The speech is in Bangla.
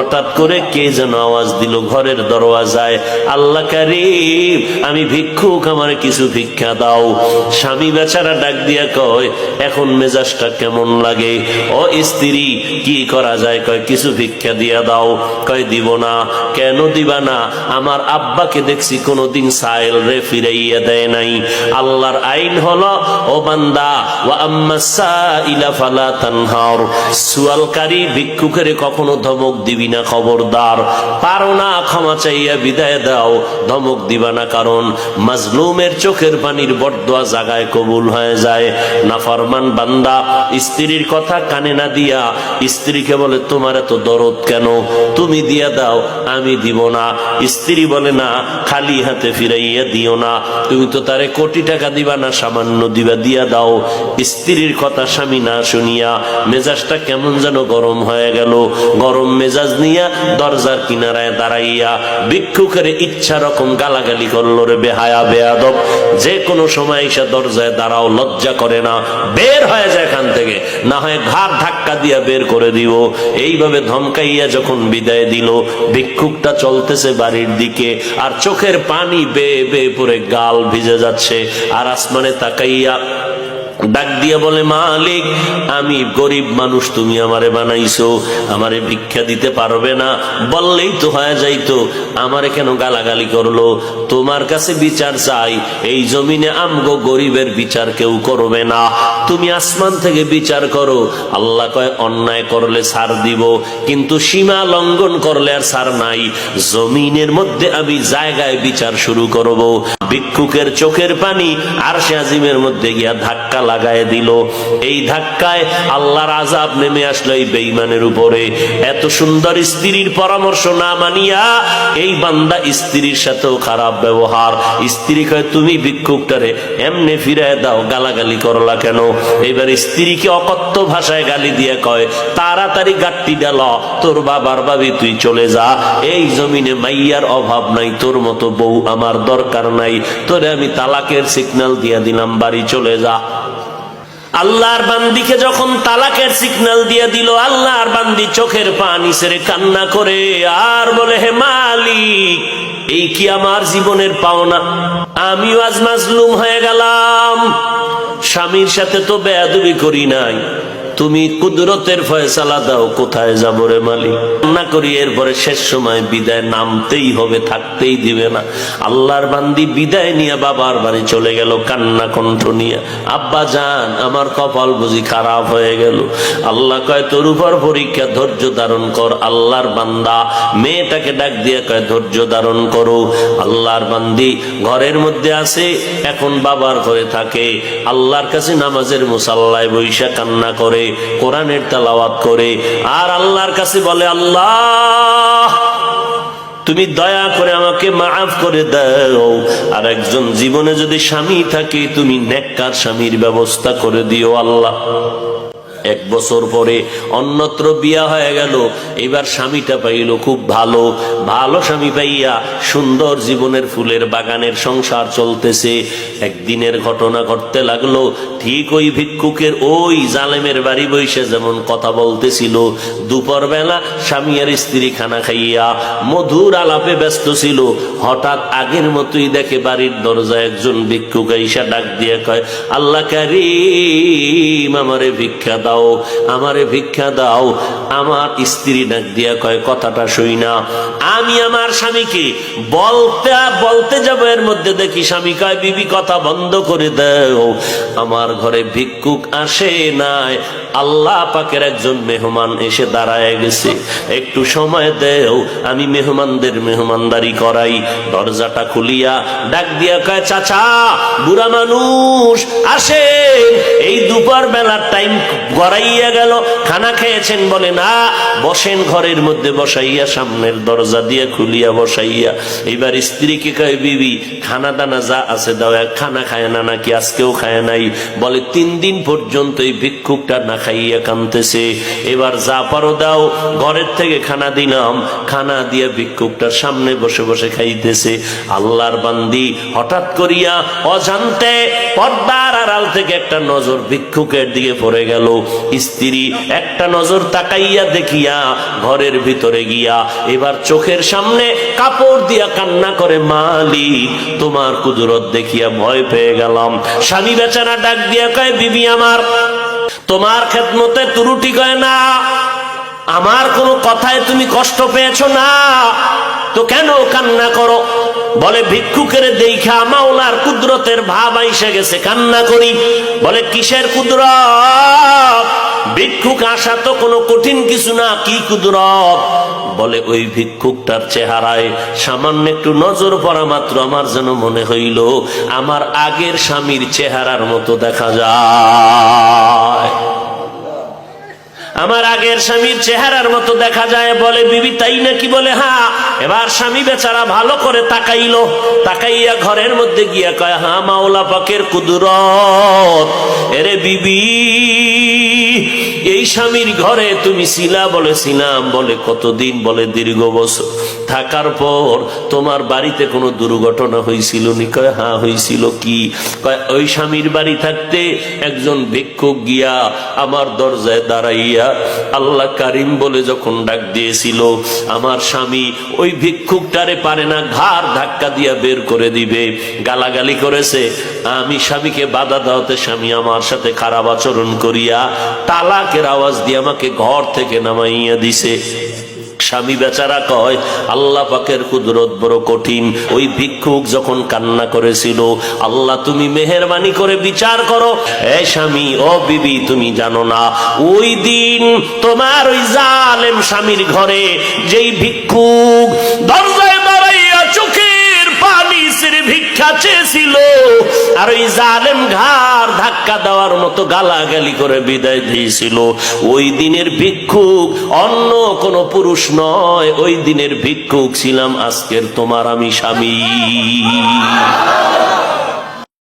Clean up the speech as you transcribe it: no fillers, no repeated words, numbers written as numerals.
হঠাৎ করে কে যেন আওয়াজ দিল ঘরের দরওয়াজায়, আল্লাহ কারীম আমি ভিক্ষুক, আমার কিছু ভিক্ষা দাও। স্বামী বেচারা ডাক দিয়া কয়, এখন মেজাজটা কেমন লাগে? ও স্ত্রী কি করা যায়? কয় কিছু ভিক্ষা দিয়া দাও। কয় দিব না। কেন দিবা না? আমার আব্বাকে দেখছি কোনদিন সাইল রে ফিরাইয়া দেয় নাই। আল্লাহর আইন হলো, ও বান্দা, ওয়া আম্মাস সাইলা ফালা তানহার, সুয়ালকারী ভিক্ষুকের কখনো ধমক দিবি না, খবরদার। পারো না ক্ষমা চাইয়া বিদায় দাও, ধমক দিবা না, কারণ মাজলুমের চোখের পানির বরদোয়া জাগায় কবুল হয়ে যায়। নাফরমান বান্দা স্ত্রীর কথা কানে না দিয়া স্ত্রীকে বলে, তোমার এত দরদ কেন? তুমি দিয়া দাও। আমি দিব না। স্ত্রী বলে, না, খালি হাতে ফিরাইয়া দিও না, তুমি তো তারে কোটি টাকা দিবা না, সামান্য দিবা, দিয়া দাও। স্ত্রীর কথা স্বামী না শুনিয়া মেজাজটা কেমন যেন গরম হয়ে গেল। গরম মেজাজ নিয়া দরজার কিনারায় দাঁড়াইয়া ভিক্ষুকের ইচ্ছা রকম গালাগালি করলো, রে বেহায়া বেয়াদব, যে কোনো সময় এসে দরজায় দাঁড়াও, লজ্জা করে না? বের হয়ে যায় এখান থেকে, না হয় ঘাট ধাক্কা দিয়া বের করে দিব। এইভাবে ধমকাইয়া যখন বিদায় দিল, ভিক্ষুকটা চলতেছে বাড়ির দিকে, আর চোখের পানি বেয়ে বেয়ে পড়ে গাল ভিজে যাচ্ছে, আর আসমানে তাকাইয়া ডাক দিয়া বলে, মালিক আমি গরিব মানুষ, তুমি আমারে বানাইছো, আমারে ভিক্ষা দিতে পারবে না? বললেই তো হয়ে যাইতো, আমারে কেন গালাগালি করলো? তোমার কাছে বিচার চাই, এই জমিনে আমগো গরিবের বিচার কেউ করবে না, তুমি আসমান থেকে বিচার করো। আল্লাহ কয়, অন্যায় করলে ছাড় দিব, কিন্তু সীমা লঙ্ঘন করলে আর ছাড় নাই। জমিনের মধ্যে আমি জায়গায় বিচার শুরু করব। ভিক্ষুকের চোখের পানি আরশে আজিমের মধ্যে গিয়া ধাক্কা লাগায় দিল। এই ধাক্কায় আল্লাহর আযাব নেমে আসলো এই বেঈমানের উপরে। এত সুন্দর স্ত্রীর পরামর্শ না মানিয়া এই বান্দা স্ত্রীর সাথেও খারাপ ব্যবহার। স্ত্রী কয়, তুমি ভিক্ষুকটারে এমনে ফিরায় দাও, গালাগালি করলা কেন? এবার স্ত্রীকে অকথ্য ভাষায় গালি দিয়ে কয়, তাড়াতাড়ি গাট্টি ডাল, তোর বাবার বাবি তুই চলে যা, এই জমিনে মাইয়ার অভাব নাই, তোর মতো বউ আমার দরকার নাই, তোরে আমি তালাকের সিগন্যাল দিয়া দিলাম, বাড়ি চলে যা। আল্লাহর বান্দিকে যখন তালাকের সিগন্যাল দিয়ে দিল, আল্লাহর বান্দি চোখের পানি ছেড়ে কান্না করে আর বলে, হে মালিক, এই কি আমার জীবনের পাওনা? আমিও আজ মাজলুম হয়ে গেলাম। স্বামীর সাথে তো বেয়াদবি করি নাই, তুমি কুদরতের ফয়সালা দাও, কোথায় যাবো রে মালিক? না করি, এরপরে শেষ সময় বিদায় নামতেই হবে, থাকতেই দিবে না। আল্লাহর বান্দি বিদায় নিয়ে বাবার বাড়ি চলে গেল কান্না কণ্ঠ নিয়ে। আব্বা জান, আমার কপাল বুঝি খারাপ হয়ে গেল। আল্লাহ কয়, তোর উপর পরীক্ষা, ধৈর্য ধারণ কর। আল্লাহর বান্দা মেয়েটাকে ডাক দিয়ে কয়, ধৈর্য ধারণ করো। আল্লাহর বান্দি ঘরের মধ্যে আছে, এখন বাবার ঘরে থাকে, আল্লাহর কাছে নামাজের মুসাল্লায় বৈশা কান্না করে, কোরআনের তেলাওয়াত করে, আর আল্লাহর কাছে বলে, আল্লাহ তুমি দয়া করে আমাকে মাফ করে দাও। আর একজন জীবনে যদি স্বামী থাকে, তুমি নেককার স্বামীর ব্যবস্থা করে দিও আল্লাহ। 1 বছর পরে অন্যত্র বিয়া হয়ে গেল। এবার স্বামীটা পাইল খুব ভালো, ভালো স্বামী পাইয়া সুন্দর জীবনের ফুলের বাগানের সংসার চলতেছে। একদিনের ঘটনা ঘটতে লাগলো, ঠিক ওই ভিক্ষুকের ওই জালেমের বাড়ি বসে যেমন কথা বলতেছিল, দুপুর বেলা স্বামী আর স্ত্রী খানা খাইয়া মধুর আলাপে ব্যস্ত ছিল। হঠাৎ আগের মতোই দেখে বাড়ির দরজায় একজন ভিক্ষুক আইসা ডাক দিয়ে কয়, আল্লাহ কারীম আমারে ভিক্ষা দাও, আমারে ভিক্ষা দাও। আমার স্ত্রী ডাক দিয়া কয়, কথাটা শুই না। আমি আমার স্বামীকে বলতে যাবো, এর মধ্যে দেখি স্বামী কয়, বিবি কথা বন্ধ করে দাও, আমার ঘরে ভিক্ষুক আসে নাই, আল্লাহ পাকের একজন মেহমান এসে দাঁড়ায় গেছে, একটু সময় দেও, আমি মেহমানদের মেহমানদারি করাই। দরজাটা খুলিয়া ডাক দিয়া কয়, চাচা, বুড়া মানুষ আসেন, এই দুপুর বেলার টাইম গড়াইয়া গেল, খানা খেয়েছেন? বলে না, বসেন ঘরের মধ্যে বসাইয়া, সামনের দরজা দিয়ে খুলিয়া বসাইয়া। এবার স্ত্রীকে কয়, বিবি খানা দানা যা আছে দাও, খানা খায় না নাকি? আজকেও খায় নাই। বলে 3 দিন পর্যন্ত এই ভিক্ষুকটা না খাইয়া কাঁদতেছে। এবার যা পারো দাও, ঘরের থেকে খানা দিলাম, খানা দিয়ে ভিক্ষুকটার সামনে বসে বসে খাইতেছে। আল্লাহর বান্দি হঠাৎ করিয়া অজান্তে পর্দার আড়াল থেকে একটা নজর ভিক্ষুকের দিকে পড়ে গেল। স্ত্রী একটা নজর তাকাইয়া দেখিয়া ঘরের ভিতরে গিয়া এবার চোখের সামনে কাপড় দিয়া কান্না করে, মালিক তোমার কুদরত দেখিয়া ভয় পেয়ে গেলাম। স্বামী বেচারা ডাক দিয়া কয়, বিবি আমার তোমার খেদমতে ত্রুটি কয় না, আমার কোনো কথায় তুমি কষ্ট পেয়েছো না, তো কেন কান্না করো? বলে ভিক্ষুকের দেখা মাওলার কুদরতের ভাব আইসে গেছে, কান্না করি। বলে কিসের কুদরত? ভিক্ষুক আসা তো কোনো কঠিন কিছু না, কি কুদরত? বলে ওই ভিক্ষুকটার চেহারায় সামান্য একটু নজর পড়া মাত্র আমার যেন মনে হইল আমার আগের স্বামীর চেহারার মতো দেখা যায়, আমার আগের স্বামীর চেহারার মতো দেখা যায়। বলে বিবি তাই নাকি? বলে হ্যাঁ। এবার স্বামী বেচারা ভালো করে তাকাইলো, তাকাইয়া ঘরের মধ্যে গিয়া কয়, হ্যাঁ মাওলা পাকের কুদরত। এরে বিবি এই স্বামীর ঘরে তুমি ছিলা? বলে ছিলাম। বলে কতদিন? বলে দীর্ঘ বছর। থাকার পর তোমার বাড়িতে কোনো দুর্ঘটনা হয়েছিল নি? কয় হ্যাঁ হয়েছিল। কি? কয় ওই স্বামীর বাড়ি থাকতে একজন ভিক্ষুক গিয়া আমার দরজায় দাঁড়াইয়া আল্লাহ কারিম বলে যখন ডাক দিয়েছিল, আমার স্বামী ওই ভিক্ষুকটারে পারে না ঘাড় ধাক্কা দিয়া বের করে দিবে, গালাগালি করেছে। আমি স্বামীকে বাধা দেওয়াতে স্বামী আমার সাথে খারাপ আচরণ করিয়া তালাকের আওয়াজ দিয়ে আমাকে ঘর থেকে নামাইয়া দিছে। স্বামী বেচারা কয়, আল্লাহ পাকের কুদরত বড় কঠিন। ওই ভিক্ষুক যখন কান্না করেছিল, আল্লাহ তুমি মেহেরবানি করে বিচার করো। এ স্বামী, ও বিবি তুমি জানো না ওই দিন তোমার ওই জালেম স্বামীর ঘরে যেই ভিক্ষুক দরজায় দাঁড়াইয়া চোখের পানি ছেড়ে ভিক্ষা চেয়েছিল, আর ওই জালেম ঘাড় ধাক্কা দেওয়ার মতো গালাগালি করে বিদায় দিয়েছিল, ওই দিনের ভিক্ষুক অন্য কোন পুরুষ নয়, ওই দিনের ভিক্ষুক ছিলাম আজকের তোমার আমি স্বামী।